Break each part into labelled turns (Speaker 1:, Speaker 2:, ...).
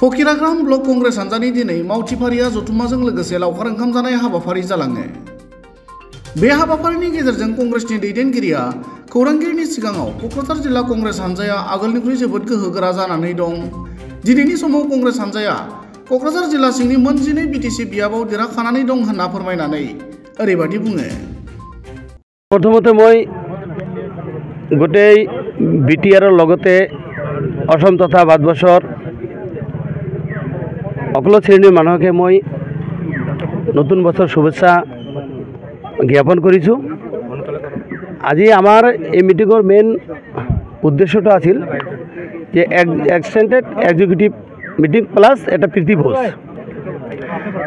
Speaker 1: Fakiragram block Congress हानजानि दिनै मावथिफारिया जथुम्माजों लोगोसे लावखार ओंखाम जानाय हाबाफारि जालाङो। बे हाबाफारिनि गेजेरजों कंग्रेसनि दैदेनगिरिया खौरांगिरिनि सिगाङाव क'क्राझार जिल्ला कंग्रेस हानजाया आगोलनिख्रुइ जोबोद गोहोगोरा जानानै दं। दिनैनि समाव कंग्रेस हानजाया क'क्राझार जिल्ला सिंनि मोन 12 बिटिसि बियाबाव देरहाखानानै दं होनना फोरमायनानै ओरैबायदि बुङो।
Speaker 2: प्रथमते मैं गोटेই বিটিআৰৰ লগতে অসম তথা ভাৰতবৰ্ষৰ সকলো শ্ৰেণীৰ মানুহকে মই নতুন বছৰ শুভেচ্ছা জ্ঞাপন কৰিছোঁ। আজি আমাৰ এই মিটিঙৰ মেইন উদ্দেশ্যটো আছিল যে এক্সটেণ্ডেড এক্সিকিউটিভ মিটিং প্লাছ এটা প্ৰীতি ভোজ।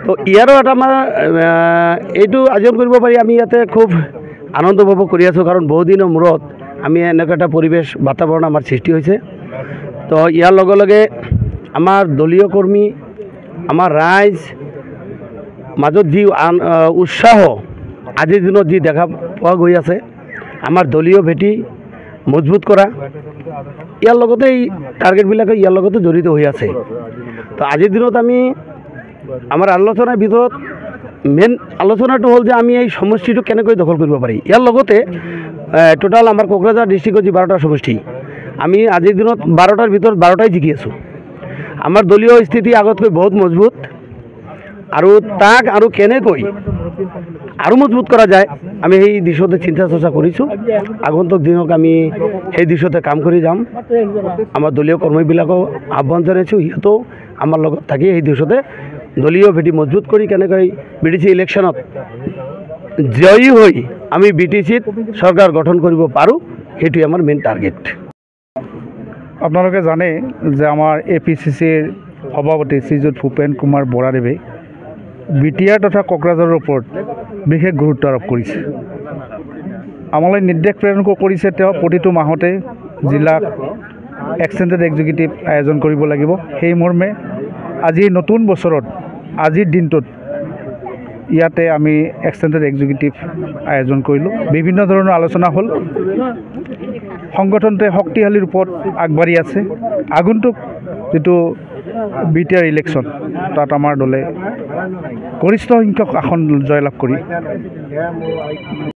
Speaker 2: তো ইয়াৰো এটা আমাৰ এইটো আয়োজন কৰিব পাৰি আমি ইয়াতে খুব আনন্দ উপভোগ কৰি আছোঁ, কাৰণ বহুদিনৰ মূৰত আমি এনেকুৱা এটা পৰিৱেশ বাতাবৰণ আমাৰ সৃষ্টি হৈছে। তো ইয়াৰ লগে লগে আমাৰ দলীয় কৰ্মী আমাৰ ৰাইজ মাজত যি উৎসাহ আজিৰ দিনত যি দেখা পোৱা গৈ আছে, আমাৰ দলীয় ভেটি মজবুত কৰা, ইয়াৰ লগতে এই টাৰ্গেটবিলাকে ইয়াৰ লগতে জড়িত হৈ আছে। তো আজিৰ দিনত আমি আমাৰ আলোচনাৰ ভিতৰত মেইন আলোচনাটো হ'ল যে আমি এই সমষ্টিটো কেনেকৈ দখল কৰিব পাৰি। ইয়াৰ লগতে টোটাল আমাৰ কোকৰাঝাৰ ডিষ্ট্ৰিক্টৰ যি 12টা সমষ্টি, আমি আজিৰ দিনত 12টাৰ ভিতৰত 12টাই জিকি আছোঁ। আমাৰ দলীয় স্থিতি আগতকৈ বহুত মজবুত, আৰু তাক আৰু কেনেকৈ আৰু মজবুত কৰা যায় আমি সেই দিশতে চিন্তা চৰ্চা কৰিছোঁ। আগন্তুক দিনক আমি সেই দিশতে কাম কৰি যাম। আমাৰ দলীয় কৰ্মীবিলাকক আহ্বান জনাইছোঁ, সিহঁতেও আমাৰ লগত থাকি সেই দিশতে দলীয় ভেটি মজবুত কৰি কেনেকৈ বিটিচি ইলেকশ্যনত জয়ী হৈ আমি বিটিচিত চৰকাৰ গঠন কৰিব পাৰোঁ, সেইটোৱে আমাৰ মেইন টাৰ্গেট।
Speaker 3: আপোনালোকে জানে যে আমাৰ APCCৰ সভাপতি শ্ৰীযুত ভূপেন কুমাৰ বৰাদেৱে বিটিআৰ তথা কোকৰাঝাৰৰ ওপৰত বিশেষ গুৰুত্ব আৰোপ কৰিছে। আমালৈ নিৰ্দেশ প্ৰেৰণ কৰিছে, তেওঁ প্ৰতিটো মাহতে জিলাত এক্সটেণ্ডেড এক্সিকিউটিভ আয়োজন কৰিব লাগিব। সেই মৰ্মে আজি নতুন বছৰত আজিৰ দিনটোত ইয়াতে আমি এক্সটেণ্ডেড এক্সিকিউটিভ আয়োজন কৰিলোঁ। বিভিন্ন ধৰণৰ আলোচনা হ'ল। সংগঠনটোৱে শক্তিশালী ৰূপত আগবাঢ়ি আছে। আগন্তুক যিটো বিটিআৰ ইলেকশ্যন, তাত আমাৰ দলে গৰিষ্ঠ সংখ্যক আসন জয়লাভ কৰি